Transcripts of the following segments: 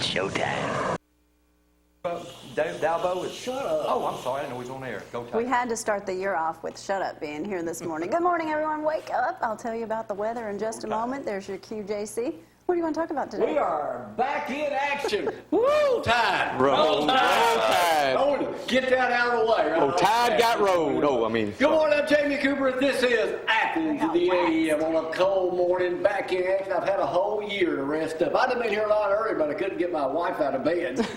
It's showtime. Dalbo is... Shut up. Oh, I'm sorry. I didn't know he's on air. Go time. We had to start the year off with Shut Up being here this morning. Good morning, everyone. Wake up. I'll tell you about the weather in just a moment. There's your QJC. What do you want to talk about today? We are back in action. Roll Tide. Roll Tide. Oh, get that out of the way. Right? Oh, Tide got rolled. Oh, I mean. Good morning, I'm Jamie Cooper. This is Athens in the AM on a cold morning. Back in action. I've had a whole year to rest up. I'd have been here a lot earlier, but I couldn't get my wife out of bed.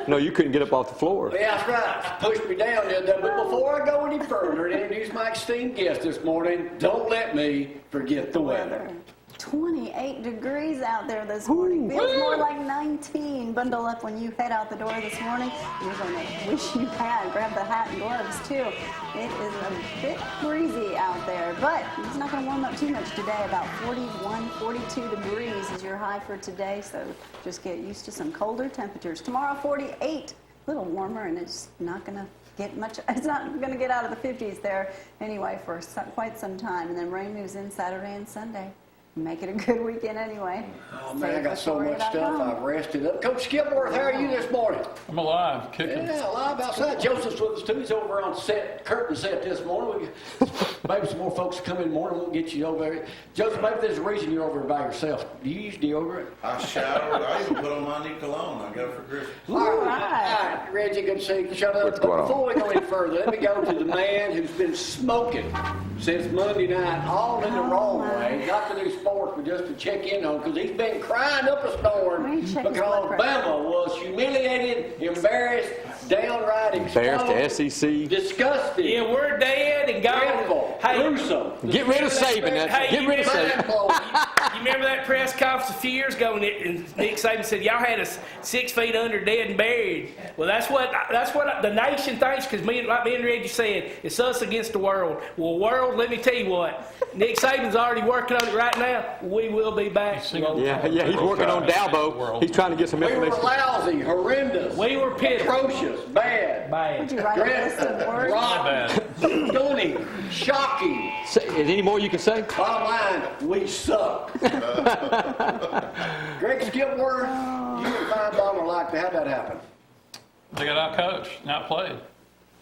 No, you couldn't get up off the floor. Yeah, that's right. Pushed me down the other day. But before I go any further and introduce my esteemed guest this morning, don't let me forget the weather. 28 degrees out there this morning. Feels more like 19. Bundle up when you head out the door this morning. You're going to wish you had. Grab the hat and gloves, too. It is a bit breezy out there, but it's not going to warm up too much today. About 41, 42 degrees is your high for today, so just get used to some colder temperatures. Tomorrow, 48. A little warmer, and it's not going to get much. It's not going to get out of the 50s there anyway for quite some time. And then rain moves in Saturday and Sunday. Make it a good weekend anyway. Oh, man, I got so much stuff. I've rested up. Coach Skipworth, how are you this morning? I'm alive, kicking. Yeah, alive outside. Joseph's with us, too. He's over on set, curtain set this morning. Maybe some more folks come in the morning. We'll get you over there. Joseph, maybe there's a reason you're over by yourself. Do you use deodorant? I showered. I even put on my new cologne. I got it for Christmas. All right. Reggie, good to see you. Shut up. But before we go any further, let me go to the man who's been smoking since Monday night, all in the wrong way. Got the new sports, but just to check in on, because he's been crying up a storm because Bama was humiliated, embarrassed, downright exposed. Embarrassed the SEC. Disgusting. Yeah, we're dead and gone. Hey, gruesome. Get rid of Saban. Get rid of Saban. You remember that press conference a few years ago, and Nick Saban said, y'all had us 6 feet under, dead and buried. Well, that's what the nation thinks, because like me and Reggie said, it's us against the world. Well, world, let me tell you what, Nick Saban's already working on it right now. We will be back. Yeah, he's working on Dalbo. He's trying to get some information. We were lousy, horrendous. We were pitiful. Atrocious, bad. Would you write a list of words? Rotten, Donnie, shocking. Is there any more you can say? Bottom line, we suck. Greg Skipworth, you and Fine Bama like that. How'd that happen? They got out-coached, not played.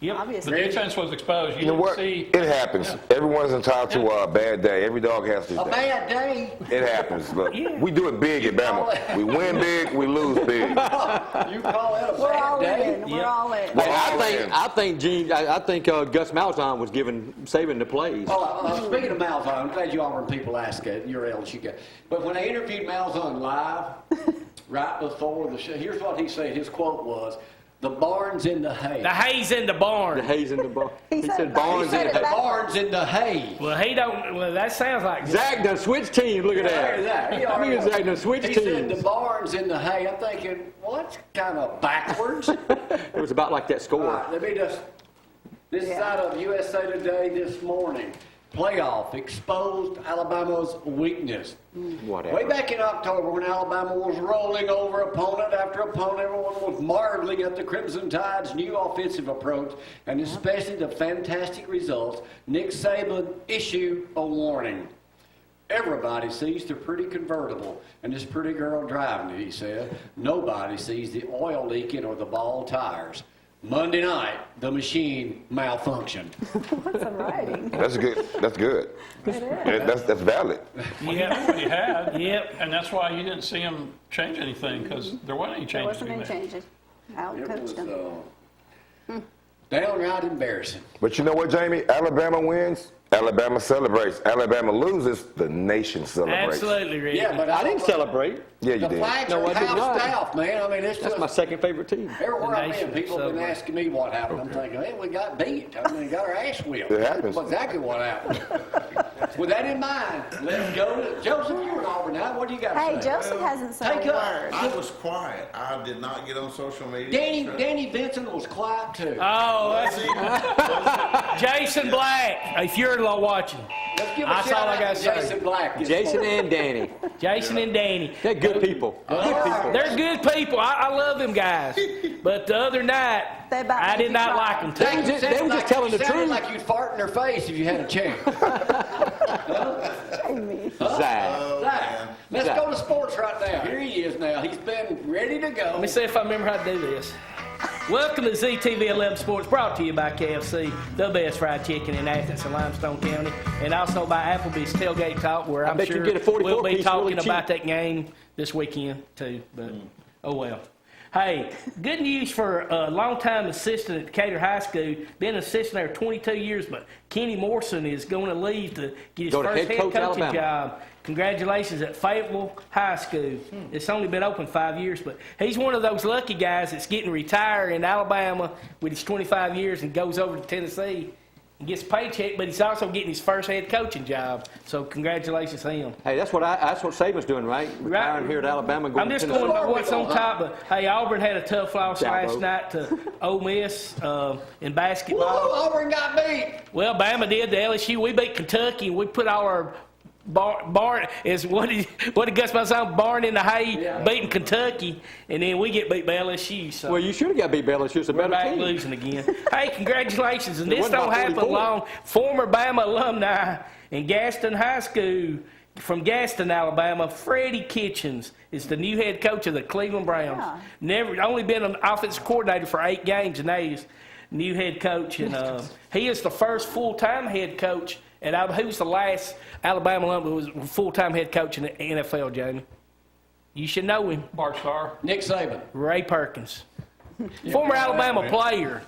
Yep. Obviously. The defense was exposed. You know what? It happens. Everyone's entitled to a bad day. Every dog has his day. A bad day? It happens. Look, we do it big at Bama. We win big, we lose big. You call that a bad day? We're all in. I think Gus Malzahn was giving Saban the plays. Speaking of Malzahn, I'm glad you Auburn people ask it. You're LSU. But when I interviewed Malzahn live, right before the show, here's what he said. His quote was, "The barn's in the hay." The hay's in the barn. The hay's in the barn. He said barn's in the hay. The barn's in the hay. Well, he don't. Well, that sounds like Zack done switched teams. Look at that. I think Zack done switched teams. He said the barn's in the hay. I'm thinking, well, that's kind of backwards. It was about like that score. All right, let me just. This is out of USA Today this morning. Playoff exposed Alabama's weakness. Whatever. Way back in October, when Alabama was rolling over opponent after opponent, everyone was marveling at the Crimson Tide's new offensive approach, and especially the fantastic results. Nick Saban issued a warning. Everybody sees the pretty convertible and this pretty girl driving it, he said. Nobody sees the oil leaking or the bald tires. Monday night, the machine malfunctioned. What's the writing? That's good. That's good. That's valid. Yeah, what he had. Yep. And that's why you didn't see him change anything, because there wasn't any changes. There wasn't any changes. Out-coached them. Downright embarrassing. But you know what, Jamie? Alabama wins, Alabama celebrates. Alabama loses, the nation celebrates. Absolutely, Reggie. Yeah, but I didn't celebrate. Yeah, you the did. flags No, are I did house not. staff, man. I mean, it's That's just my second favorite team. everywhere I've been, Nation people have been celebrate. asking me what happened. I'm thinking, hey, we got beat. I mean, got our ass whipped. It happens. That's exactly what happened. With that in mind, let's go to Joseph. You're in Auburn now. What do you got to Hey, say? Joseph hasn't said Take a up. word. I was quiet. I did not get on social media. Danny Vincent was quiet too. Oh, that's Jason Black. If you're watching, Let's give a that's shout all I out gotta to say. Jason Black. this Jason morning. and Danny. Jason and Danny. They're good people. Good people. They're good people. I love them guys. But the other night, I did not like them too. They were just telling the sounded truth. like you'd fart in their face if you had a chance. Zack. Oh, Zack. man. Let's Zack. go to sports right now. Here he is now. He's been ready to go. Let me see if I remember how to do this. Welcome to ZTV 11 Sports, brought to you by KFC, the best fried chicken in Athens and Limestone County, and also by Applebee's Tailgate Talk, where I'm bet you sure get a 44 we'll be piece talking really cheap. about that game this weekend too. But oh well. Hey, good news for a longtime assistant at Decatur High School. Been an assistant there 22 years, but Kenny Morrison is going to leave to get his Go to first head head coach coaching Alabama. job. Congratulations at Fayetteville High School. It's only been open 5 years, but he's one of those lucky guys that's getting retired in Alabama with his 25 years and goes over to Tennessee and gets a paycheck, but he's also getting his first head coaching job. So congratulations to him. Hey, that's what Saban's doing, right? Retiring here at Alabama. Going I'm just to going Tennessee. by what's on top. But hey, Auburn had a tough loss Jabbo. last night to Ole Miss in Woo, basketball. Auburn got beat. Well, Bama did to LSU. We beat Kentucky, and we put all our barn is what did Gus Malzahn barn in the hay beating Kentucky, and then we get beat by LSU. So Well, you should have got beat by LSU. It's a we're better back team. losing again. Hey, congratulations! And It this wasn't don't about happen 44. long. Former Bama alumni in Gaston High School from Gaston, Alabama, Freddie Kitchens is the new head coach of the Cleveland Browns. Yeah. Only been an offensive coordinator for 8 games, and now he's new head coach. And he is the first full-time head coach. And he was the last Alabama alum who was full-time head coach in the NFL, Jamie. You should know him. Bart Starr. Nick Saban. Ray Perkins. Former Alabama player.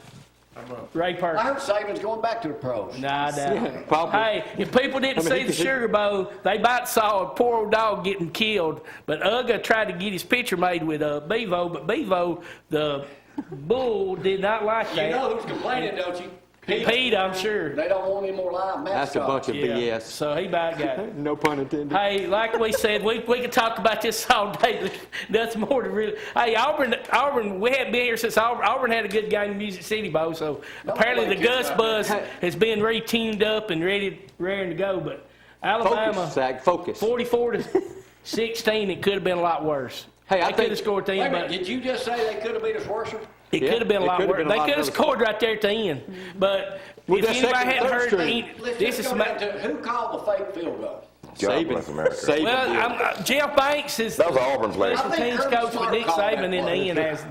Ray I Perkins. heard Saban's going back to the pros. Nah, I doubt it. Probably. Hey, if people didn't see the Sugar Bowl, they about saw a poor old dog getting killed. But Uga tried to get his picture made with Bevo, but Bevo, the bull, did not like You that. know who's complaining, don't you? Pete, I'm sure. They don't want any more live mascots. That's a bunch of Yeah. BS. So he about got it. No pun intended. Hey, like we said, we could talk about this all day. There's nothing more to really. Hey, Auburn, we haven't been here since Auburn had a good game in Music City Bowl. So apparently the Gus Buzz has been re-teamed up and ready to go. But Alabama, Focus, Zach, focus. 44-16, it could have been a lot worse. Hey, I they could think- have scored 10, Wait a but minute, did you just say they could have beat us worse? it Yeah, could have been a it lot could have worse. been a They lot could have worse. scored right there at the end. But With if that anybody second, hadn't third heard, string. Let's this just is go down to who called the fake field goal? God bless America. Saban. well, Jeff Banks is That was Auburn's last. special teams coach with Nick Saban, and Ian has.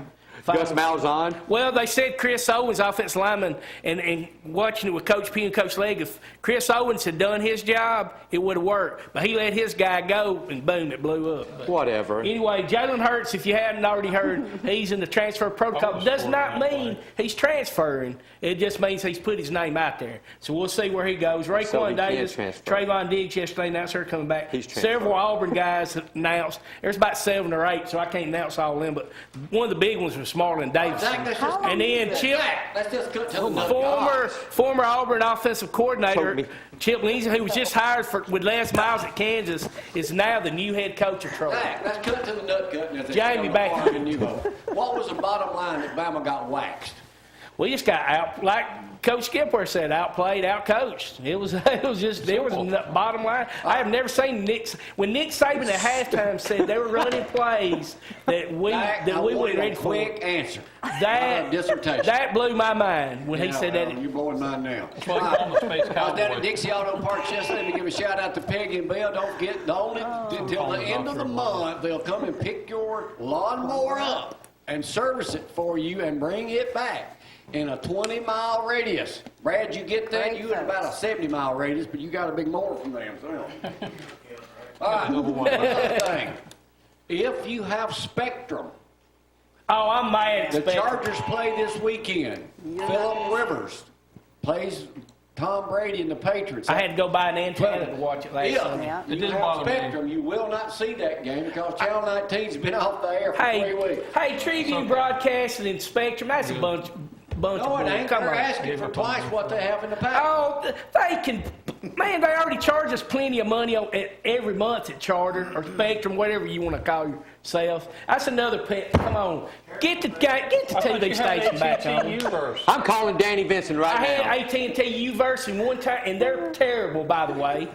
Gus Malzahn. Well, they said Chris Owens, offensive lineman, and watching it with Coach P and Coach Legg, if Chris Owens had done his job, it would have worked. But he let his guy go, and boom, it blew up. But Whatever. anyway, Jalen Hurts, if you hadn't already heard, he's in the transfer protocol. Does not mean he's transferring. It just means he's put his name out there. So we'll see where he goes. So he Raekwon can't Davis, transfer. Trayvon Diggs yesterday announced they're coming back. He's transferring. Several Auburn guys announced. There's about 7 or 8, so I can't announce all of them. But one of the big ones was Marlon Davis. Zach, let's just And then Chip, Zach, let's just cut to the former Auburn offensive coordinator, Told me. Chip Lindsey, who was just hired with Les Miles at Kansas, is now the new head coach of Troy. Zach, let's cut to the nut cutting. as they Jamie, say on back. the farm in New Hope. What was the bottom line that Bama got waxed? We just got out, like Coach Skipworth said, outplayed, outcoached. It was just, there was no bottom line. I have never seen when Nick Saban at halftime said they were running plays that we Zach, that I we want weren't a ready for. quick answer. Not a That dissertation. that blew my mind when he said that. You're blowing mine now. Well, he called the Space I was down Cowboy. at Dixie Auto Parts yesterday. Let me give a shout out to Peggy and Bill. Don't get until the end of the month. They'll come and pick your lawnmower up and service it for you and bring it back in a 20-mile radius. Brad, you get that? Great You in about a 70-mile radius, but you got a big mower from them. So. All right, one other thing. If you have Spectrum, Oh, I'm mad the at Spectrum. Chargers play this weekend. Phillip Rivers plays Tom Brady and the Patriots. I had to go buy an antenna to watch it last Sunday. Yeah. If It you didn't have bother me. Spectrum, you will not see that game because Channel 19's been off the air for 3 weeks. Hey, Tribune Broadcasting and Spectrum, that's a bunch No, of it bull. ain't. Come They're on. asking for twice what they have in the past. Oh, they can, man, they already charge us plenty of money every month at Charter or Spectrum, whatever you want to call yourself. That's another pet. Come on. Get the TV station back on. Universe. I'm calling Danny Vincent right I now. had AT&T U-verse in one time, and they're terrible, by the way.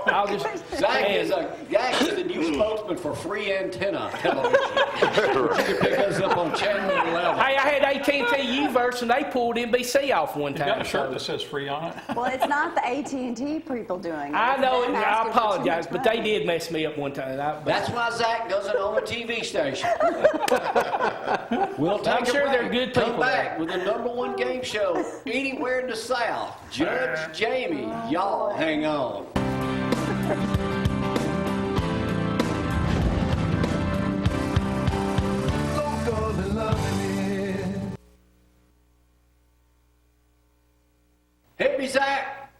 I'll just, Zach is the new spokesman for free antenna television. You can pick us up on Channel 11. Hey, I had AT&T U-verse, and they pulled NBC off one Got time. a shirt that says free on it. Well, it's not the AT&T AP people doing it. I know, Them and I asking for too apologize, much but they money. did mess me up one time. That's why Zack doesn't own a TV station. We'll take I'm sure a they're break. good Come people back with the #1 game show anywhere in the South. Judge Jamie. Y'all hang on. Hit me, Zack.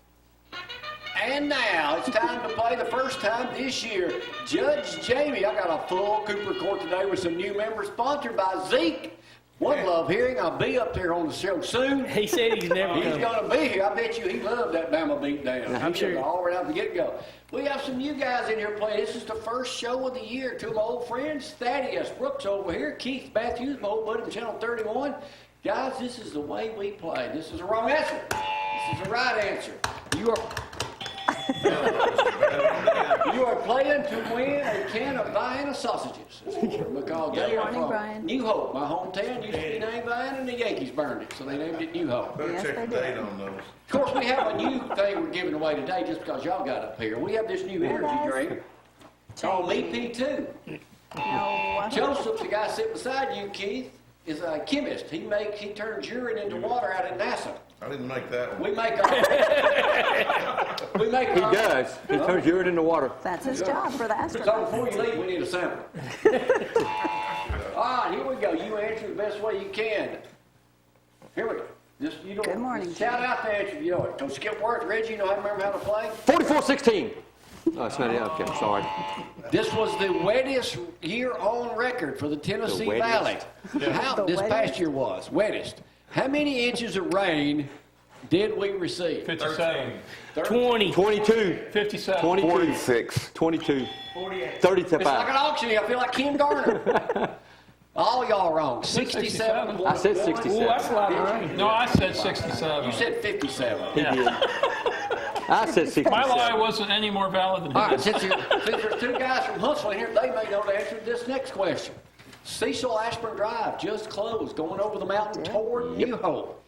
And now it's time to play the first time this year. Judge Jamie. I got a full Cooper Court today with some new members sponsored by Zeke. One Love Hearing. I'll be up there on the show soon. He said he's never He's coming. going to be here. I bet you he loved that Bama beatdown. I'm sure. All right out the get-go. We have some new guys in here playing. This is the first show of the year. Two of my old friends, Thaddeus Brooks over here, Keith Matthews, my old buddy from Channel 31. Guys, this is the way we play. This is the wrong answer. This is the right answer. You are playing to win a can of Vienna sausages. Because they are morning, from Brian. New Hope. My hometown used to be named Vienna, and the Yankees burned it, so they named it New Hope. Better Yes, check they the did. date on those. Of course, we have a new thing we're giving away today just because y'all got up here. We have this new energy guys. drink called P.H.I.T. No. Joseph, the guy sitting beside you, Keith, is a chemist. He turns urine into water out at NASA. I didn't make that one. We make our He does. He turns urine into water. That's his job for the So astronauts. before you leave, we need a sample. All right, here we go. You answer the best way you can. Here we go. Just, you know, Good morning, just shout out the answer if you know it. Don't Skipworth, Reggie, you know how to remember how to play? 44-16. Oh, it's not it. Okay, I'm sorry. This was the wettest year on record for the Tennessee The wettest. Valley. How The this wettest. past year was wettest. How many inches of rain did we receive? 57. 20. 22. 57. 22. 46. 22. 48. 30 to It's like an 5. auction here. I feel like Ken Garner. All y'all wrong. 67. I said Ooh, 67. that's a lot of rain. No, I said 67. You said 57. He did. I said 67. My lie wasn't any more valid than All right, his. since there's two guys from Huntsville here, they may know the answer to this next question. Cecil Ashburn Drive just closed, going over the mountain toward New Hope.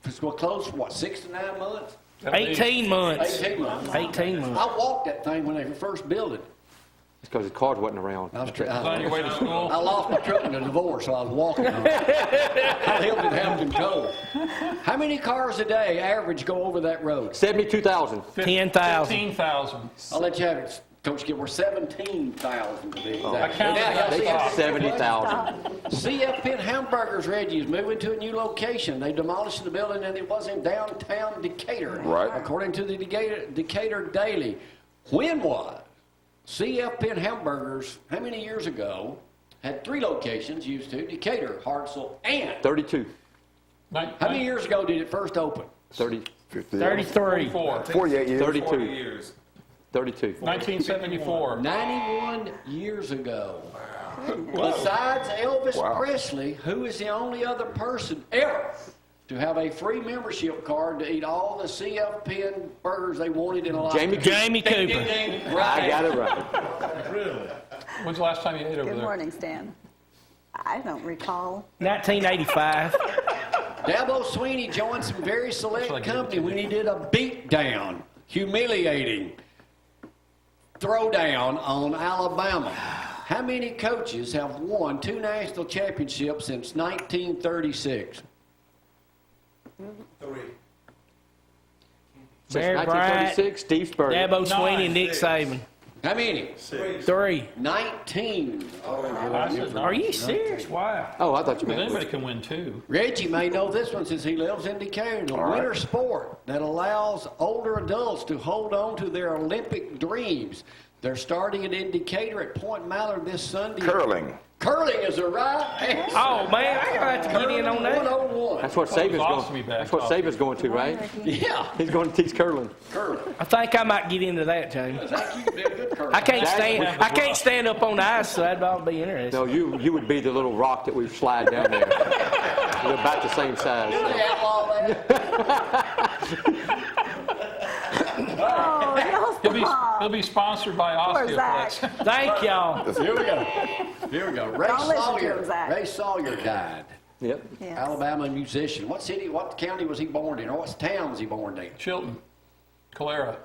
It's going to close for what, 6 to 9 months? 18 months. 18 months. 18 months. I walked that thing when they were first building. It's because his cars wasn't around. I On your way to school. lost my truck in a divorce, so I was walking on it. I lived in Hampton Cove. How many cars a day average go over that road? 72,000. 10,000. 15,000. I'll let you have it, Coach Skip. We're 17,000 to be exact. I counted Now, that. y'all see how 70,000. CF Penn Hamburgers, Reggie, is moving to a new location. They demolished the building and it was in downtown Decatur. Right. According to the Decatur Daily. When was CF Penn Hamburgers, how many years ago, had 3 locations used to, Decatur, Hartselle, and 32. how many years ago did it first open? 30. 50. 33. 44. 48 years. 32. 32. 1974. 91 years ago. Besides Elvis Wow. Presley, who is the only other person ever to have a free membership card to eat all the CF Penn burgers they wanted in a lifetime? Jamie Cooper. Jamie Ding, Cooper. ding, ding. I Right. got it right. Really? When's the last time you ate over Good there? morning, Stan. I don't recall. 1985. Dabo Sweeney joined some very select Shall I give it company to when he did a beatdown, humiliating throwdown on Alabama. How many coaches have won 2 national championships since 1936? 3. Since Barry Bryant, 1936, Steve Spurrier. Dabo Sweeney, and Nick 6. Saban. How many? 3. 19. I said Are you serious? Wow. Oh, I thought you But meant. anybody can win too. Reggie may know this one since he lives in Decatur. The winter sport that allows older adults to hold on to their Olympic dreams. They're starting it in Decatur at Point Mallard this Sunday. Curling. Curling is the right answer. Oh, man, I got to get in on that. 101. That's what Thought it was Saban's awesome going. back That's what off. Saban's going to, right? Yeah, He's going to teach curling. curling. I think I might get into that, James. Zach, you could be a good curler. I can't That stand. was I can't stand up on the ice, so that'd all be interesting. No, you would be the little rock that we slide down there. We're about the same size. They outlaw that. Oh, no, He'll be sponsored by Poor Osteoplex. Zach. Thank y'all. Here we go. Here we go. Ray Don't listen to Sawyer. him, Zach. Ray Sawyer died. Yep. Yes. Alabama musician. What city, what county was he born in? Or what town was he born in? Chilton. Cholera.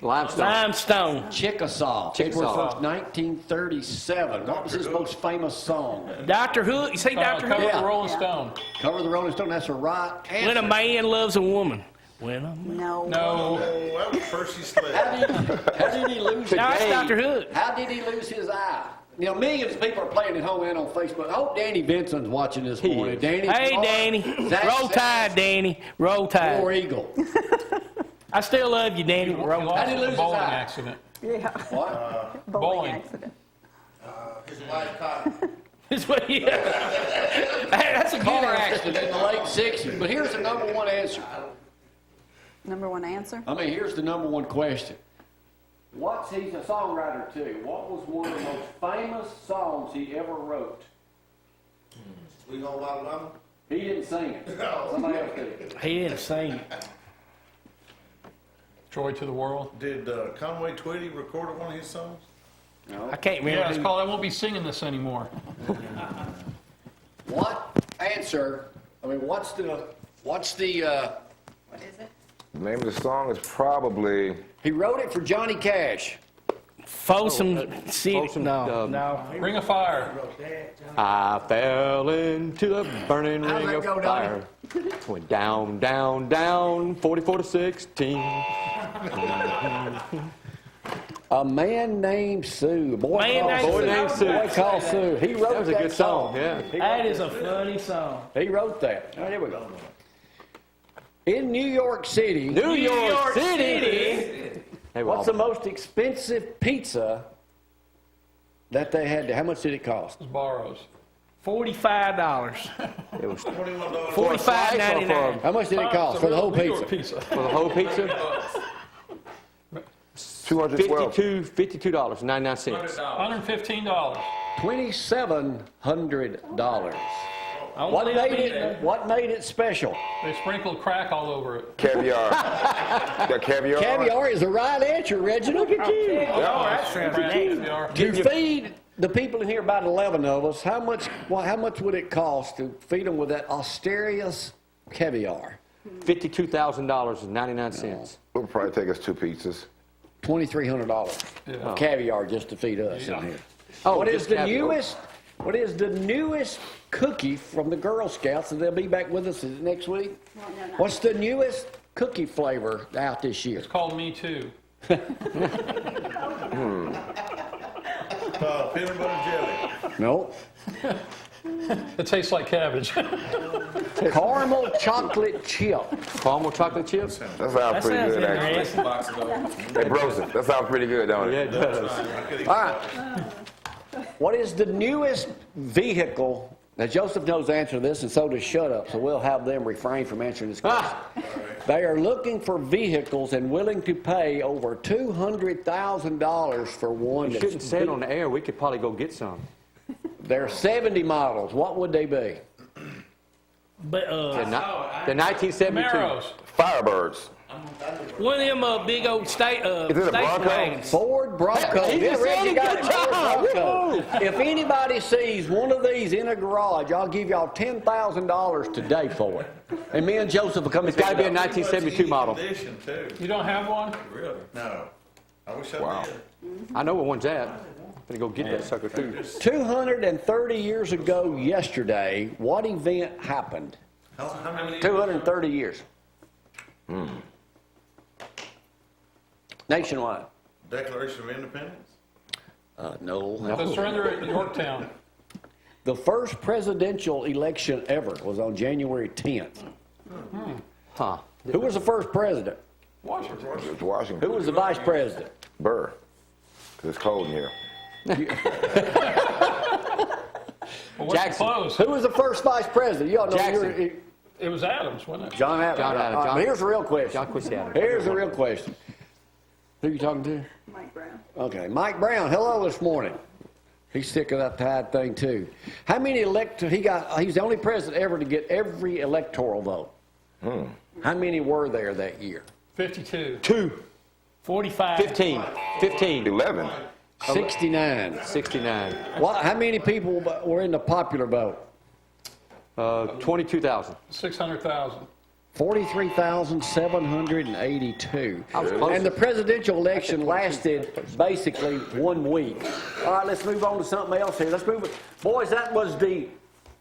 Limestone. Limestone. Chickasaw. Chickasaw. April 1st, 1937. What was his most famous song? Dr. Hook. You say Dr. Cover Hook? the Rolling Yeah. Stone. Cover the Rolling Stone. That's the right answer. When a man loves a woman. When a No. No. Oh, that was Percy Slade. How did he lose No, his it's Dr. Hook. How did he lose his eye? You know, millions of people are playing at home and on Facebook. I hope Danny Benson's watching this morning. Danny, Hey, tomorrow, Danny. Zack Roll Tide, says, Danny. Roll War Tide. Eagle. I still love you, Danny. He Roll lost How did he in lose a his bowling eye? accident. Yeah. What? Bowling Bowling. accident. His wife caught him. That's what you. Hey, that's a good Car answer. accident in the late 60s. But here's the number one answer. Number one answer. I mean, here's the number one question. He's a songwriter too. What was one of the most famous songs he ever wrote? We gonna wild them? He didn't sing it. Somebody else did. He didn't sing. Joy to the World. Did Conway Twitty record one of his songs? I can't remember. Yeah, it's who- called I Won't Be Singing This Anymore. What answer? I mean, what's the? What is it? The name of the song is probably He wrote it for Johnny Cash. Folsom City. Folsom, No, no. Ring of Fire. I fell into a burning How'd ring that of go, fire. Went down, down, down, 44 to 16. A man named Sue. Boy Man called named Sue. Sue. Boy called Sue. He wrote That was a good song, yeah. That is a funny song. He wrote that. Oh, here we go. In New York City, New York York City. City. Hey, what's the most expensive pizza that they had? How much did it cost? It's Barrows. $45. It was $21. $45.99. How much did it cost for the whole New York pizza? for the whole pizza. 212. $52.99. $115. $2,700. I What don't made believe it? What made it special? They sprinkled crack all over it. Caviar. Got caviar. on it? Caviar is the right answer, Reggie. Look at you. Oh, that sounds Crack, neat. caviar. To feed the people in here, about 11 of us, how much would it cost to feed them with that Asterias caviar? $52,000.99. It'll probably take us 2 pizzas. $2,300 Yeah. of caviar just to feed us in here. Oh, What is just the caviar. newest? What is the newest cookie from the Girl Scouts? And they'll be back with us next week. No. What's the newest cookie flavor out this year? It's called Me Too. Peanut butter jelly. No. It tastes like cabbage. Caramel chocolate chip. Caramel chocolate chips? That sounds That pretty sounds good, actually. interesting. Hey, Brosen, that sounds pretty good, don't it? Yeah, it does. All right. What is the newest vehicle? Now, Joseph knows the answer to this, and so does Shut Up, so we'll have them refrain from answering this question. They are looking for vehicles and willing to pay over $200,000 for one. We shouldn't say it on the air. We could probably go get some. They're 70 models. What would they be? But The 1972. Camaros. Firebirds. one of them big old state Is it a station Bronco? wagons. Ford Bronco. He just Reggie said it. got Good it. Ford job. Bronco. If anybody sees one of these in a garage, I'll give y'all $10,000 today for it. And me and Joseph will come and It's got to be a pick it up. 1972 model. Condition, too. You don't have one? Really? No. I wish I did. I know where one's at. I'm going to go get that sucker, too. 230 years ago yesterday, what event happened? How many? 230 years. Nationwide. Declaration of Independence? No. The surrender at Yorktown. The first presidential election ever was on January 10th. Huh. Who was the first president? Washington. It's Washington. Who was the vice president? Burr. 'Cause it's cold in here. Well, what's Jackson. close? Who was the first vice president? You all know Jackson. It was Adams, wasn't it? John Adams. John Adams. All right, John- here's the real question. John Quincy Adams. Here's the real question. Who you talking to? Mike Brown. Okay, Mike Brown. Hello this morning. He's sick of that Tide thing too. How many he's the only president ever to get every electoral vote. How many were there that year? 52. 45. 15. 11. 69. 69. How many people were in the popular vote? 22,000. 600,000. 43,782. I was close. And the presidential election lasted basically 1 week. All right, let's move on to something else here. Let's move. Boys, that was the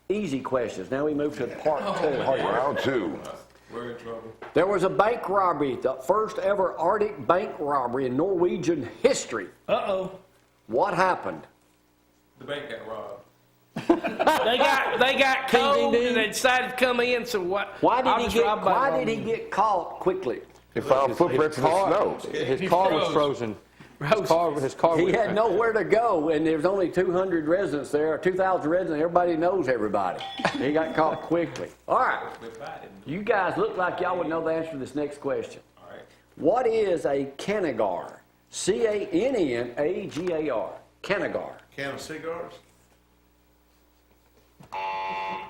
easy questions. Now we move to part 2. Round 2. We're in trouble. There was a bank robbery, the first ever Arctic bank robbery in Norwegian history. Uh-oh. What happened? The bank got robbed. They got cold ding, ding. and they decided to come in, so what? Why I'll did just he rob by Why did he wrong. get caught quickly? He found footprints in the snow. His He car was froze. frozen. His car He was had nowhere to go, and there's only 200 residents there, 2,000 residents. Everybody knows everybody. He got caught quickly. All right, you guys look like y'all would know the answer to this next question. All right. What is a Canagar? Cannagar. Canagar. Can of cigars?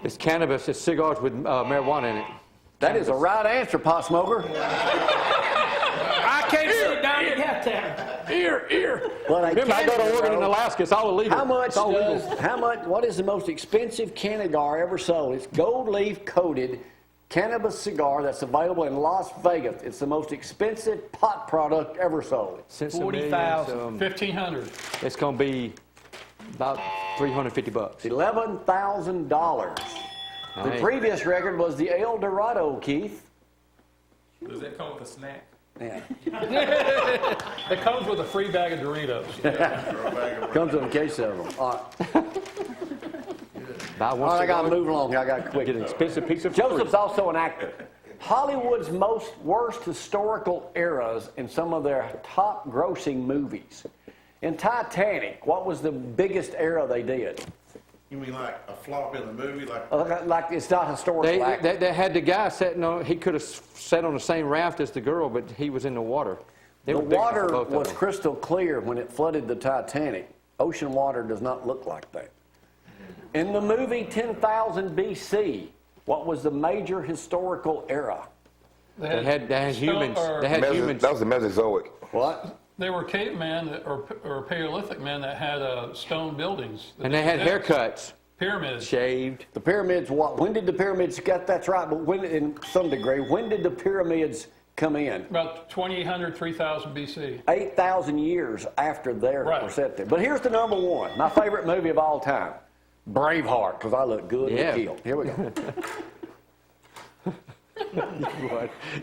It's cannabis. It's cigars with marijuana in it. That is a right answer, pot smoker. I can't sit down and have time. Ear. But a Remember, I go to Oregon and Canagar, Alaska. It's all illegal. what is the most expensive Canagar ever sold? It's gold leaf coated cannabis cigar that's available in Las Vegas. It's the most expensive pot product ever sold. Since 40,000. 1,500. It's going to be about $350. $11,000. The Right. previous record was the El Dorado, Keith. Does that come with a snack? Yeah. It comes with a free bag of Doritos. Or a bag of Comes in a case of them. All right, Buy one all right I got to cigar, move along. I got to quick. get an expensive piece of Joseph's also an actor. Hollywood's worst historical eras in some of their top grossing movies. In Titanic, what was the biggest era they did? You mean like a flop in the movie? Like Like it's not historical acting. They had the guy sitting on. He could have sat on the same raft as the girl, but he was in the water. They The were big enough for water both of was them. crystal clear when it flooded the Titanic. Ocean water does not look like that. In the movie 10,000 BC, what was the major historical era? They had humans. or- They had humans. That was the Mesozoic. What? They were cavemen or Paleolithic men that had stone buildings. And they had haircuts, Pyramids. shaved. The pyramids, when did the pyramids, that's right, but when, in some degree, when did the pyramids come in? About 2,800, 3,000 BC. 8,000 years after they Right. were set there. But here's the number one, my favorite movie of all time, Braveheart, because I look good Yeah. in the kill. Here we go.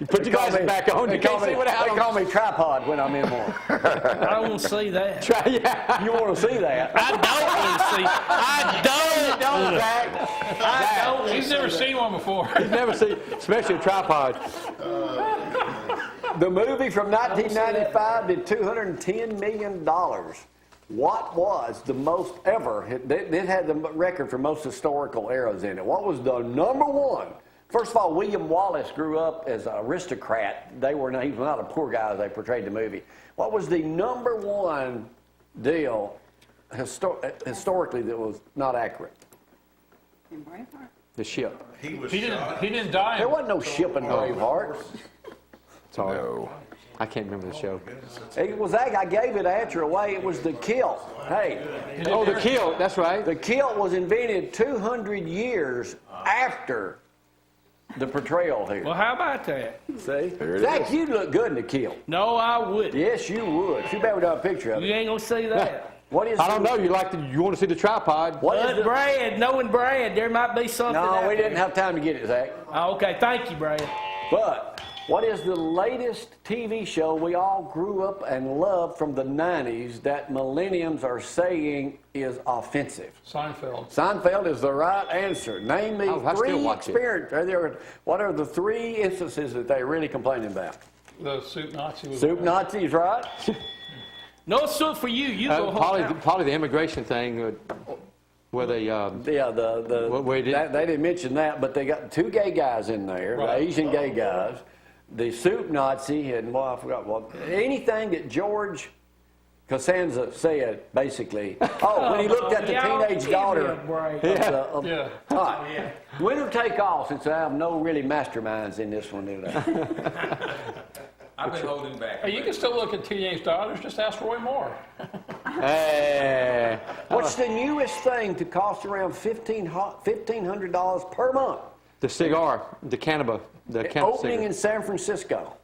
You put your glasses back on. You can't see what They happened. call me tripod when I'm in one. I don't want to see that. Yeah. You want to see that? I don't want to see. I don't. Zach. I don't. He's never seen one before. You've never seen, especially a tripod. The movie from 1995 did $210 million. What was the most ever? It had the record for most historical eras in it. What was the number one? First of all, William Wallace grew up as an aristocrat. He was not a poor guy as they portrayed the movie. What was the number one deal historically that was not accurate? In Braveheart. The ship. he was He shot. didn't die. There wasn't no ship in Braveheart. Sorry. No. I can't remember the show. It was that I gave it answer away. It was the kilt. Hey, Oh, the kilt. That's right. the kilt was invented 200 years after the portrayal here. Well, how about that? See? it Zach, is. you look good in the kilt. No, I wouldn't. Yes, you would. Too bad we don't have a picture of You it. ain't gonna see that. What is I don't know. You want to see the tripod? What is But the, Brad, knowing Brad, there might be something. no, out we there. didn't have time to get it, Zach. Oh, okay, thank you, Brad. But what is the latest TV show we all grew up and loved from the 90s that millenniums are saying is offensive? Seinfeld. Seinfeld is the right answer. Name me Oh, I still three watch it. What are the three instances that they're really complaining about? The soup Nazi was Soup Nazis, right? No soup for you. You go home. Probably the immigration thing, where they. Yeah, Where did- they didn't mention that, but they got two gay guys in there, the Right. Asian gay guys, the soup Nazi, and well, I forgot what. Anything that George Costanza said, basically. Oh, when he looked at the Y'all teenage give me daughter. a break. Yeah. All right. Winner take all, since I have no really masterminds in this one, do I? I've been holding back. Hey, you can still look at teenage daughters. Just ask Roy Moore. What's the newest thing to cost around $1,500 per month? The cigar, the cannabis, the cannabis Opening cigar. in San Francisco.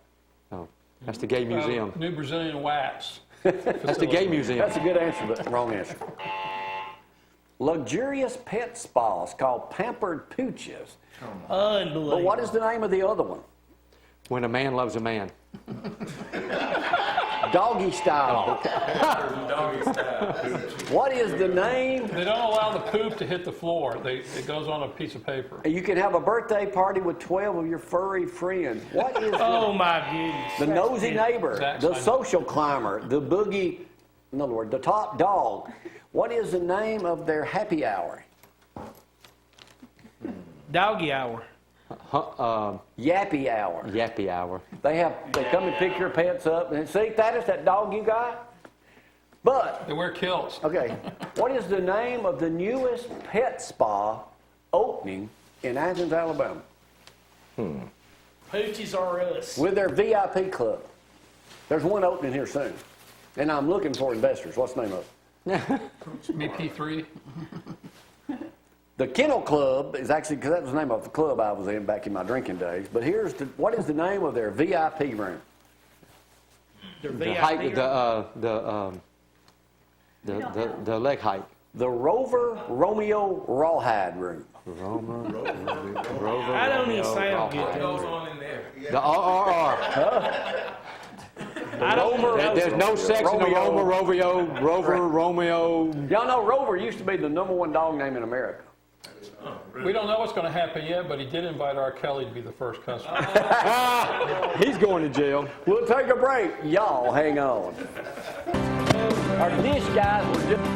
Oh, that's the gay museum. New Brazilian wax. That's the gay museum. That's a good answer, but wrong answer. Luxurious pet spas called Pampered Pooches. Unbelievable. But what is the name of the other one? When a man loves a man. Doggy style. What is the name? They don't allow the poop to hit the floor. It goes on a piece of paper. You can have a birthday party with 12 of your furry friends. What is Oh my goodness. the nosy neighbor, Zack, the I know. social climber, the boogie, in other words, the top dog? What is the name of their happy hour? Doggy hour. Yappy hour. Yappy hour. They come and pick your pets up and see, that is that dog you got? But, They wear kilts. okay, what is the name of the newest pet spa opening in Athens, Alabama? Pooches are us. With their VIP club. There's one opening here soon. And I'm looking for investors. What's the name of it? BP3. The Kennel Club is actually, because that was the name of the club I was in back in my drinking days. But what is the name of their VIP room? Their The VIP height, room. the leg height. The Rover Romeo Rawhide room. Rover, I don't even Romeo, sound good. Rawhide. Goes on in there. The RRR. I don't know. There's no sex in the Romeo. Rover, Romeo. Y'all know Rover used to be the #1 dog name in America. We don't know what's going to happen yet, but he did invite R. Kelly to be the first customer. He's going to jail. We'll take a break. Y'all hang on. Our dish guys were just...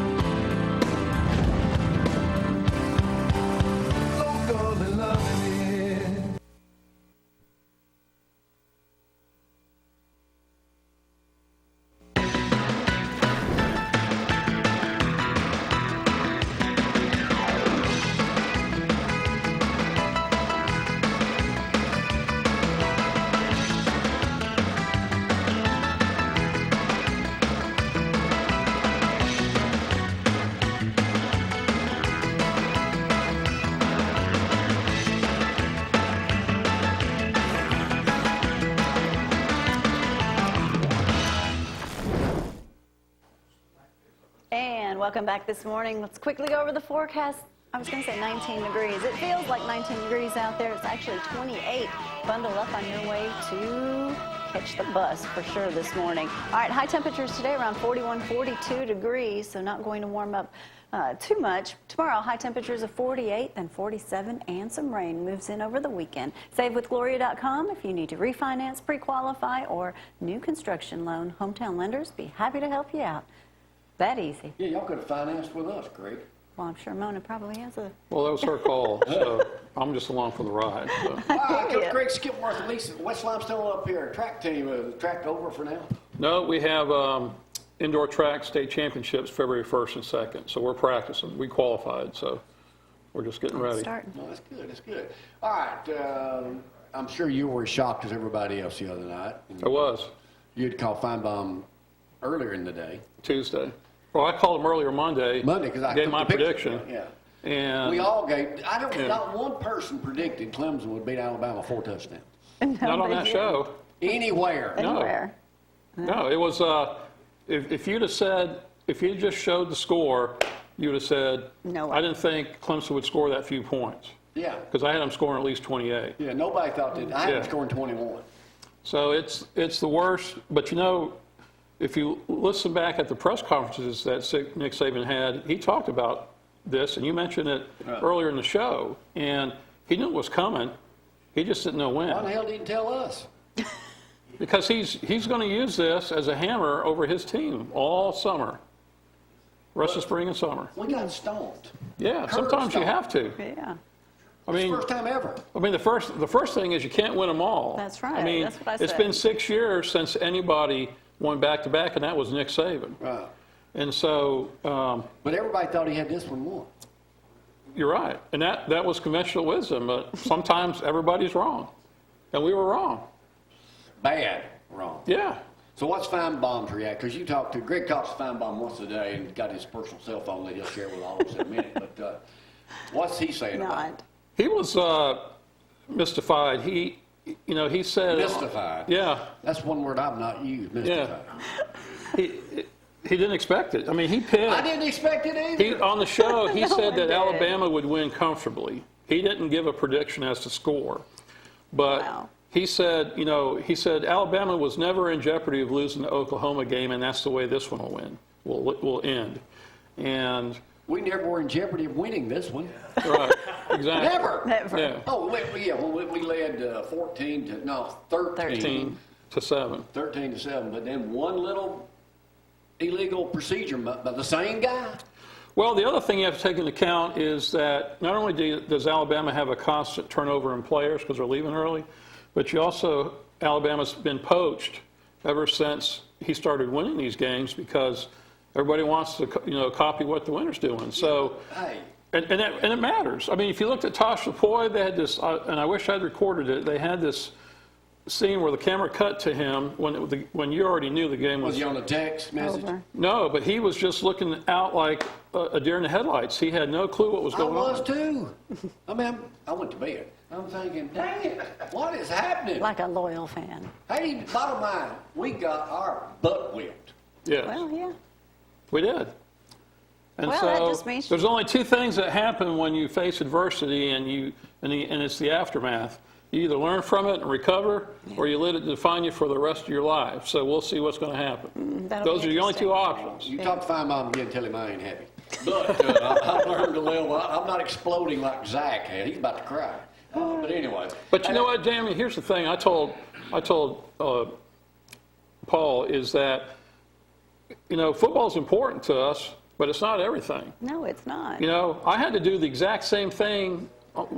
And welcome back this morning. Let's quickly go over the forecast. I was going to say 19 degrees. It feels like 19 degrees out there. It's actually 28. Bundle up on your way to catch the bus for sure this morning. All right, high temperatures today around 41, 42 degrees, so not going to warm up too much. Tomorrow, high temperatures of 48 and 47, and some rain moves in over the weekend. SaveWithGloria.com if you need to refinance, pre-qualify, or new construction loan. Hometown lenders be happy to help you out. That easy. Yeah, y'all could have financed with us, Greg. Well, I'm sure Mona probably has a... Well, that was her call, so I'm just along for the ride. So. Yeah. Greg Skipworth, at least West Limestone up here, track team, track over for now. No, we have indoor track state championships February 1st and 2nd, so we're practicing. We qualified, so we're just getting ready. Starting. No, that's good, that's good. All right, I'm sure you were as shocked as everybody else the other night. I was, You'd called Feinbaum earlier in the day. Tuesday. Well, I called him earlier Monday. Because I gave took my the picture. prediction. Yeah. And We all gave, Yeah. not one person predicted Clemson would beat Alabama 4 touchdowns. not on that show. Anywhere. Anywhere. No, it was, if you'd have said, if you just showed the score, you'd have said, No way. I didn't think Clemson would score that few points. Yeah. Because I had them scoring at least 28. Yeah, nobody thought that. I had them Yeah. scoring 21. So it's the worst. But you know, if you listen back at the press conferences that Nick Saban had, he talked about this, and you mentioned it earlier in the show, and he knew it was coming. He just didn't know when. Why the hell didn't he tell us? Because he's going to use this as a hammer over his team all summer, rest of spring and summer. We got stomped. Yeah, Curb sometimes you stomp. have to. Yeah. I mean, First time ever. the first thing is you can't win them all. That's right. I mean, That's what I it's said. been 6 years since anybody won back-to-back, and that was Nick Saban. Right. And so But everybody thought he had this one won. you're right, and that was conventional wisdom. But sometimes everybody's wrong, and we were wrong. Bad wrong. Yeah. So what's Feinbaum's reaction? Because Greg talks to Feinbaum once a day and got his personal cell phone that he'll share with all of us in a minute. But what's he saying about it? Not. He was mystified. He said. Mystified. Yeah. That's one word I've not used, mystified. Yeah. He didn't expect it. I mean, he picked. I didn't expect it either. On the show, he No said one that did. Alabama would win comfortably. He didn't give a prediction as to score, but Wow. he said, Alabama was never in jeopardy of losing the Oklahoma game, and that's the way this one will end. And We never were in jeopardy of winning this one. right, exactly. Never. Never. Yeah, Oh, we led 13 to 7. 13 to 7, but then one little illegal procedure by the same guy. Well, the other thing you have to take into account is that not only does Alabama have a constant turnover in players because they're leaving early, but Alabama's been poached ever since he started winning these games because everybody wants to, copy what the winner's doing. So, Hey, and it matters. I mean, if you looked at Tosh Lapoy, they had this, and I wish I'd recorded it. They had this scene where the camera cut to him when you already knew the game was he on the text message? Over. No, but he was just looking out like a deer in the headlights. He had no clue what was I going was on. too. I mean, I went to bed. I'm thinking, dang it, what is happening? Like a loyal fan. Hey, bottom line, we got our butt whipped. Yes, Well, yeah. we did. And Well, that so just means- there's only two things that happen when you face adversity, and it's the aftermath. You either learn from it and recover, or you let it define you for the rest of your life. So we'll see what's going to happen. That'll Those be are the only two interesting. options. You talk to Fine Mom again, tell him I ain't happy. But I've learned to live. I'm not exploding like Zack had. He's about to cry. But anyway. But you know what, Jamie? Here's the thing. I told Paul is that football's important to us, but it's not everything. No, it's not. I had to do the exact same thing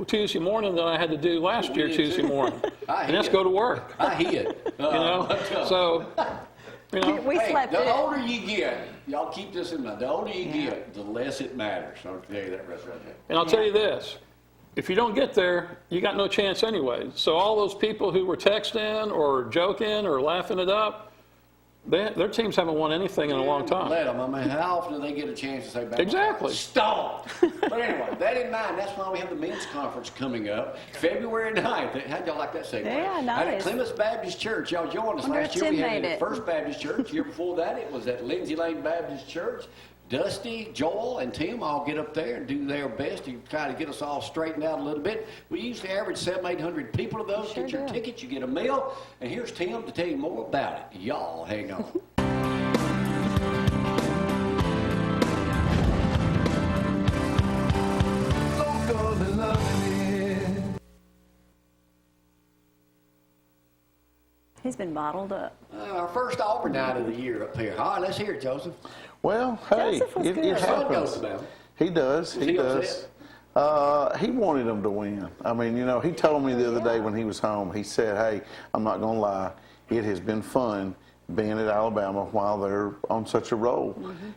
Tuesday morning that I had to do last year did Tuesday too. morning, I and that's hid. go to work. I hid. So We Hey, slept the in. older you get, y'all keep this in mind. The older you get, the less it matters. I'll tell you that right there. and I'll tell you this. If you don't get there, you got no chance anyway. So all those people who were texting or joking or laughing it up, their teams haven't won anything in a long time. Let them. I mean, how often do they get a chance to say back? Exactly. Stop. But anyway, that in mind, that's why we have the men's conference coming up February 9th. How'd y'all like that segue? Yeah, At nice. Clements Baptist Church. Y'all joined us Wonder last if year. We Tim had made it at it. First Baptist Church. Year before that, it was at Lindsay Lane Baptist Church. Dusty, Joel, and Tim all get up there and do their best to try to get us all straightened out a little bit. We usually average 700-800 people to those. Sure Get your do. tickets, you get a meal, and here's Tim to tell you more about it. Y'all hang on. He's been bottled up. Our first Auburn night of the year up here. All right, let's hear it, Joseph. Well, hey, Joseph was it good. Son happens. goes to them. He does. Was He he does. He wanted them to win. I mean, he told me the other day when he was home, he said, hey, I'm not going to lie, it has been fun being at Alabama while they're on such a roll.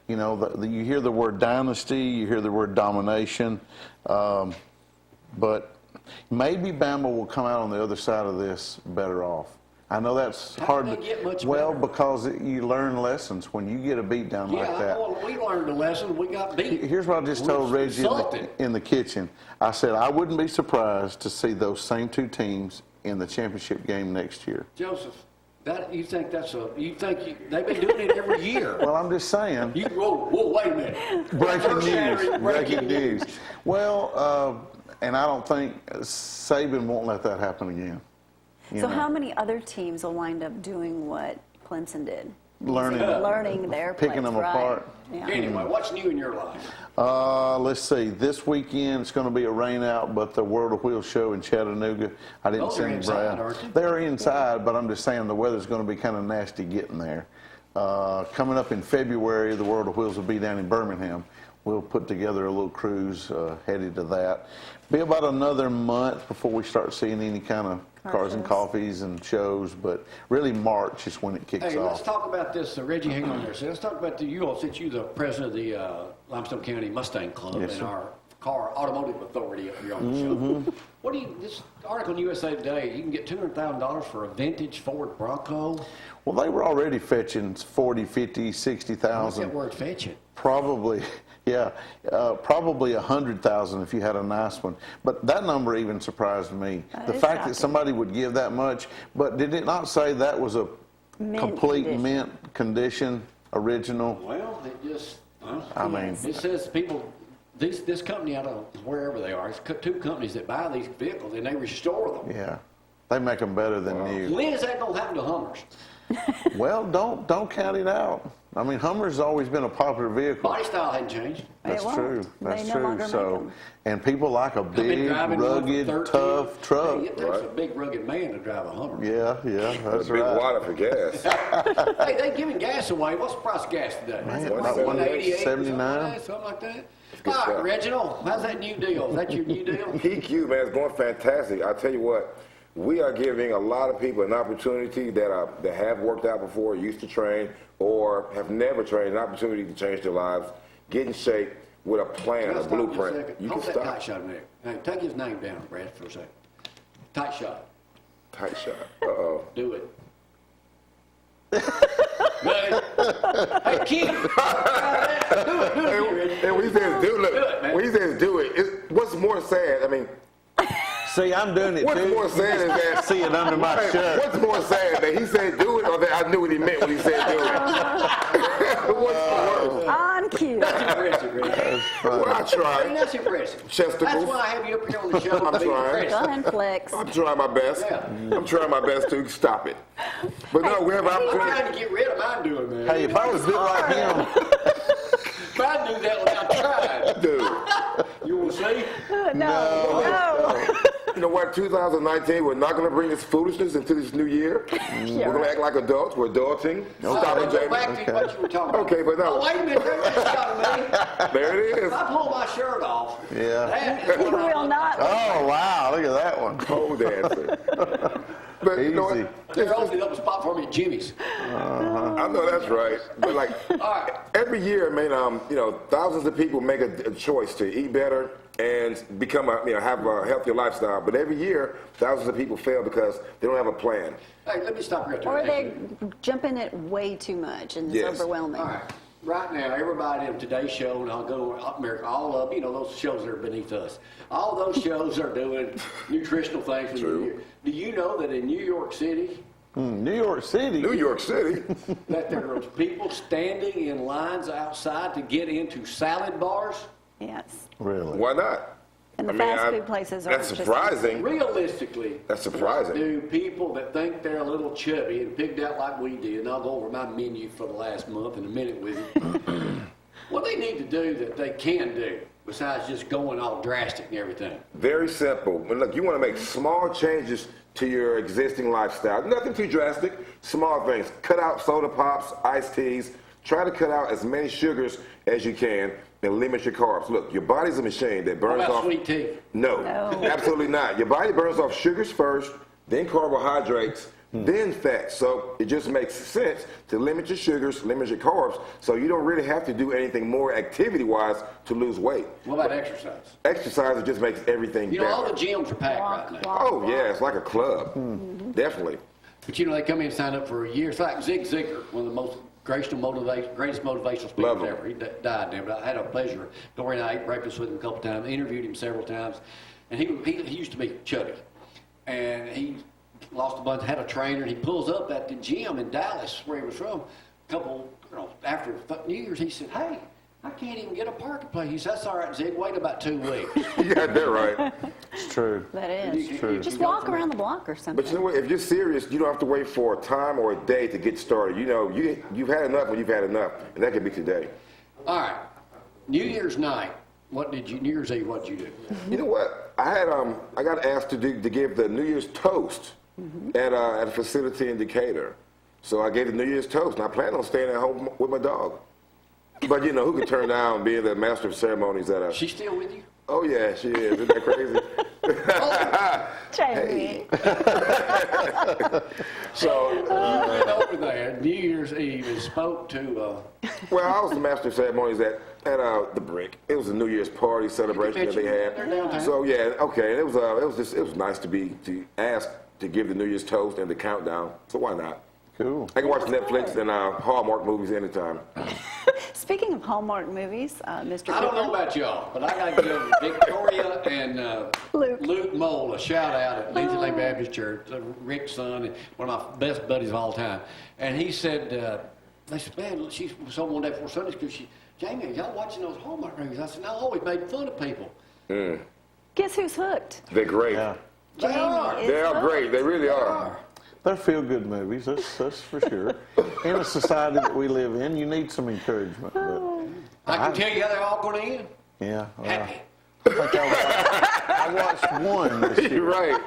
Mm-hmm. You hear the word dynasty, you hear the word domination, but maybe Bama will come out on the other side of this better off. I know that's How hard did they get much well, better? because you learn lessons when you get a beat down Yeah, like that. well, we learned a lesson. We got beat. Here's what I just told We're Reggie insulted. in the kitchen. I said I wouldn't be surprised to see those same two teams in the championship game next year. Joseph, they've been doing it every year. Well, I'm just saying. Whoa, wait a minute. Breaking First Saturday, news. Breaking news. Well, and I don't think Saban won't let that happen again. So how many other teams will wind up doing what Clemson did? Learning their picking plays, them right. apart. Yeah. Anyway, what's new in your life? Let's see. This weekend it's going to be a rain out, but the World of Wheels show in Chattanooga. I didn't Those are send inside, Brad. aren't they? They're inside, but I'm just saying the weather's going to be kind of nasty getting there. Coming up in February, the World of Wheels will be down in Birmingham. We'll put together a little cruise headed to that. Be about another month before we start seeing any kind of cars and coffees and shows, but really March is when it kicks Hey, let's off. talk about this. Reggie, hang on there. So let's talk about since you're the president of the Limestone County Mustang Club Yes, and sir. our car automotive authority up here on the show. What do you, this article in USA Today, you can get $200,000 for a vintage Ford Bronco. Well, they were already fetching 40, 50, What's 60,000. that word fetching? Probably Yeah, probably 100,000 if you had a nice one. But that number even surprised me. That The is fact shocking. that somebody would give that much. But did it not say that was a Mint complete condition. mint condition, original? Well, it just, I mean, it says people, this company out of wherever they are, it's two companies that buy these vehicles and they restore them. yeah, they make them better than new. When is that going to happen to Hummers? Well, don't count it out. I mean, Hummer's always been a popular vehicle. Body style hadn't changed. That's won't. true. They That's no true. longer make So, them. and people like a I've been big, driving one for rugged, 13. tough truck. Hey, it takes a big, rugged man to drive a Hummer. Yeah, that's a big right. water for gas. Hey, they giving gas away. What's the price of gas today? Man, about 188, 79. something like that. good All right, stuff. Reginald, how's that new deal? Is that your new deal? PQ, man, it's going fantastic. I'll tell you what, we are giving a lot of people an opportunity that have worked out before, used to train, or have never trained, an opportunity to change their lives, get in shape with a plan, Can I a stop you a blueprint. second? You can Hold that stop. tight shot in there. Hey, take his name down, Brad, for a second. Tight shot. Tight shot. Uh-oh. Do it. Hey, kid. Do it, Reggie. And when he says do, look, Do it, man. when he says do it, what's more sad, I mean, See, I'm doing it what's too. more sad is that, See it under my Hey, shirt. what's more sad, that he said do it or that I knew what he meant when he said do it? What's worse? On cue. That's impressive, Reggie. Well, I I mean, tried. that's impressive. Chesticles. That's why I have you up here on the show. I'm to be trying. impressive. Go ahead and flex. I'm trying my best. Yeah. I'm trying my best to stop it. But no, we have an I'm opportunity. trying to get rid of mine doing, man. Hey, if I was built like him, If I knew that without trying, Dude, you will see. No. you know what? 2019, we're not going to bring this foolishness into this new year. We're going to act like adults. We're adulting. Stop it, Go Jamie. back to what you were talking about. Okay, but no. Oh, wait a minute. That's got me. There it is. If I pull my shirt off, yeah. that is You what I will look not. Oh, wow, look at that one. Pole dancing. But you know Easy. what? They're opening up a spot for me at Jimmy's. I know that's right. But like All right. every year, I mean, you know, thousands of people make a choice to eat better and become have a healthier lifestyle. But every year, thousands of people fail because they don't have a plan. Hey, let me stop right there. Or Thank they you. jump in it way too much and it's Yes. overwhelming. All right. Right now, everybody on today's show, and I'll go to America, all of, those shows that are beneath us. All those shows are doing nutritional things for the new year. Do you know that in New York City, New York City. New York City. that there are people standing in lines outside to get into salad bars? Yes. Really? Why not? And the fast food places are That's just surprising. Realistically, That's surprising. what do people that think they're a little chubby and pigged out like we did, and I'll go over my menu for the last month in a minute with you, what they need to do that they can do, besides just going all drastic and everything? Very simple. And look, you want to make small changes to your existing lifestyle. Nothing too drastic. Small things. Cut out soda pops, iced teas. Try to cut out as many sugars as you can and limit your carbs. Look, your body's a machine that burns What about off. sweet tea? No, No. absolutely not. Your body burns off sugars first, then carbohydrates, then fats. So it just makes sense to limit your sugars, limit your carbs, so you don't really have to do anything more activity-wise to lose weight. What about exercise? Exercise, it just makes everything You know, better. all the gyms are packed Walk, right now. walk, Oh, walk. yeah, it's like a club. Definitely. But they come in and sign up for a year. It's like Zig Ziglar, one of the most greatest motivational speakers Love him. ever. He died now, but I had a pleasure. Dory and I ate breakfast with him a couple times, interviewed him several times. And he used to be chubby. And he lost a bunch, had a trainer, and he pulls up at the gym in Dallas, where he was from, after New Year's. He said, "Hey, I can't even get a parking place." He said, "That's all right, Zig, wait about 2 weeks." You got that right. It's true. That You- is. you- Just you go walk from around the block or something. But you know what? If you're serious, you don't have to wait for a time or a day to get started. You know, you've had enough when you've had enough, and that could be today. All right. New Year's night, New Year's Eve, what did you do? You know what? I got asked to give the New Year's toast at a facility in Decatur. So I gave the New Year's toast, and I plan on staying at home with my dog. But you know, who could turn down being the master of ceremonies at a? She's still with you? Oh yeah, she is. Isn't that crazy? Jamie. So, You went over there New Year's Eve and spoke to. well, I was the master of ceremonies at the Brick. It was a New Year's party celebration that they had. They're downtown. So yeah, okay. It was nice to ask to give the New Year's toast and the countdown. So why not? Cool. I can watch Netflix and Hallmark movies anytime. Speaking of Hallmark movies, Mr. I don't know Cooper, about y'all, but I got to give Victoria and Luke Mole a shout out at Lindsay Lane Baptist Church, Rick's son, and one of my best buddies of all time. And he said, they said, man, she was home one day before Sunday school. Jamie, are y'all watching those Hallmark movies? I said, no, we made fun of people. guess who's hooked? They're great. Yeah. They are. is They are hooked. great. They really are. They're feel-good movies, that's for sure. In a society that we live in, you need some encouragement. But, I can tell you how they're all going to end. yeah, well, Happy. I think I watched one this year. You're right.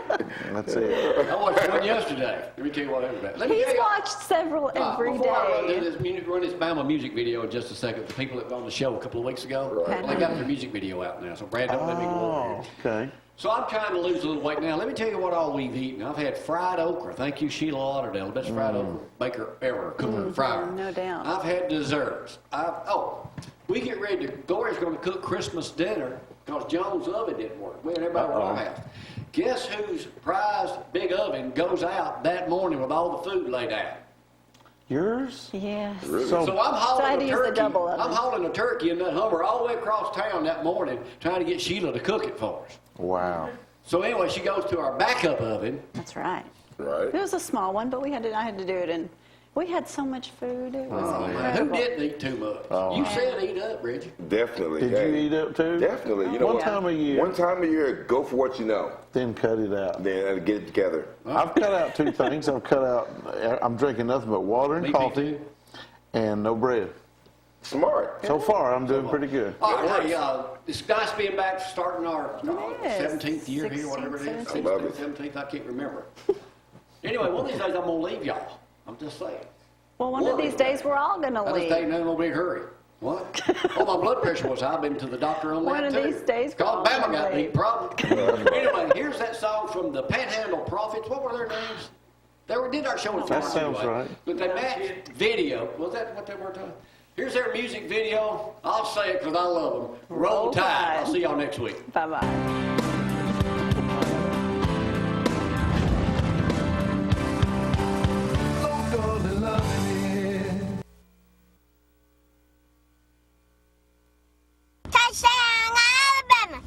That's it. I watched one yesterday. Let me tell you what happened. Let me He's tell you. watched several every Before I day. run this Bama music video in just a second, the people that were on the show a couple of weeks ago, Right. well, they got their music video out now, so Brad don't let me go over Oh, here. okay. So I'm trying to lose a little weight now. Let me tell you what all we've eaten. I've had fried okra. Thank you, Sheila Lauderdale, best fried okra baker ever, cooker and fryer. no doubt. I've had desserts. We get ready to, Glory's going to cook Christmas dinner because Jones' oven didn't work. We had everybody at our house. Guess whose prized big oven goes out that morning with all the food laid out? Yours? Yes. So I'm hauling I had to a use the turkey. double oven. I'm hauling a turkey in that Hummer all the way across town that morning, trying to get Sheila to cook it for us. Wow. So anyway, she goes to our backup oven. That's right. Right. It was a small one, but I had to do it, and we had so much food. It was Who incredible. didn't eat too much? You said eat up, Reggie. Definitely. Did hey. you eat up too? Definitely. You know One what? time a year, One time a year, go for what you know. then cut it out. Then get it together. I've cut out two things. I'm drinking nothing but water and Me coffee too. and no bread. Smart. So far, I'm doing pretty good. All right, hey, it's nice being back, starting our Yes. 17th year here, whatever it is. 16th, 17th. I love it. 17th, I can't remember. Anyway, one of these days I'm going to leave y'all. I'm just saying. Well, one of these days we're all going to I just ain't leave. in no big hurry. What? Oh, my blood pressure was high. I've been to the doctor on One that of too. these days we're all Cause Bama gonna got leave. deep problem. Anyway, here's that song from the Panhandle Prophets. What were their names? They did our show in That Florida sounds anyway. right. But they matched video. Was that what they were talking? Here's their music video. I'll say it because I love them. Roll Tide. I'll see y'all next week. Bye-bye. Touchdown, Alabama!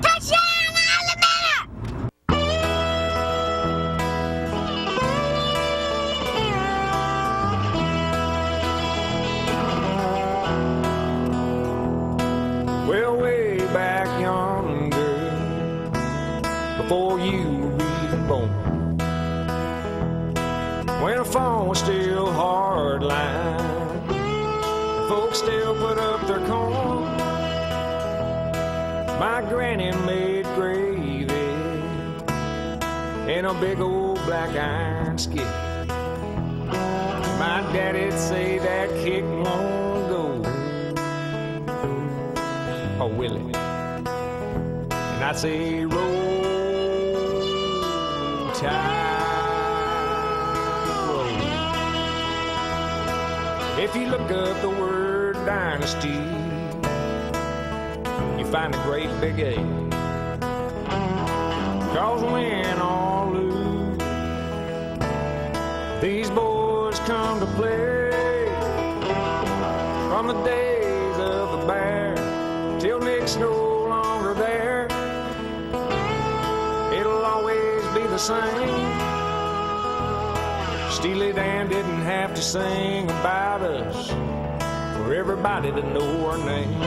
Touchdown, Alabama! Well, way back yonder, before you were even born, when a phone was still hard line, folks still put up their corn. My granny made gravy in a big old black iron skillet. My daddy'd say that kick won't go. Oh, will it? And I'd say, roll tide, roll. If you look up the word dynasty, you find a great big A. 'Cause win or lose, these boys come to play. From the days of the bear till Nick's no longer there, it'll always be the same. Steely Dan didn't have to sing about us for everybody to know our name.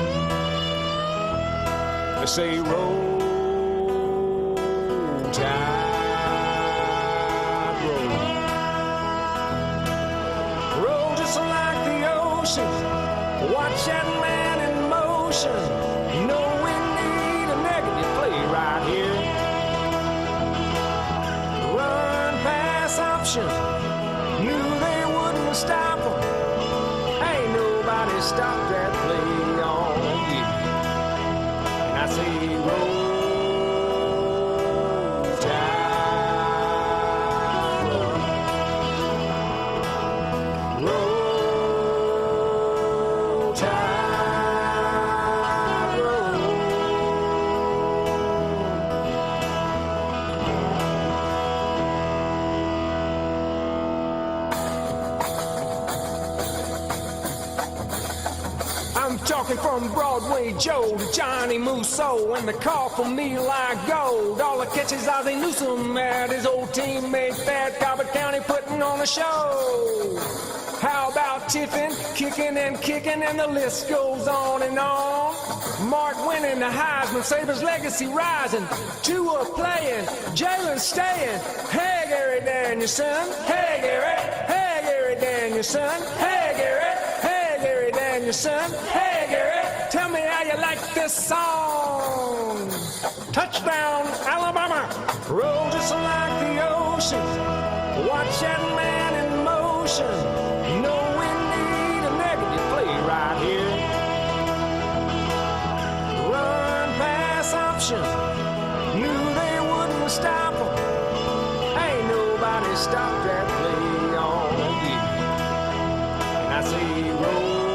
They say roll tide, roll. Roll just like the ocean. Watch that man in motion. You know we need a negative play right here. Run pass option. Knew they wouldn't stop them. Ain't nobody stopped that play all year. And I say roll tide, roll. Roll tide, roll. talking from Broadway Joe to Johnny Musso, and the call for me like gold. All the catches Ozzie Newsome had his old teammate Fat Cobbett County putting on a show. How about Tiffin, kicking and kicking, and the list goes on and on. Mark winning the Heisman, Sabres legacy rising. Tua playing, Jalen staying. Hey, Gary Danielson. Hey, Gary. Hey, Gary Danielson. Hey, Gary. Hey, Gary Danielson. Hey, Gary. Tell me how you like this song. Touchdown, Alabama. Roll just like the ocean. Watch that man in motion. No, we need a negative play right here. Run, pass, option. Knew they wouldn't stop them. Ain't nobody stopped that play all year. And I say roll.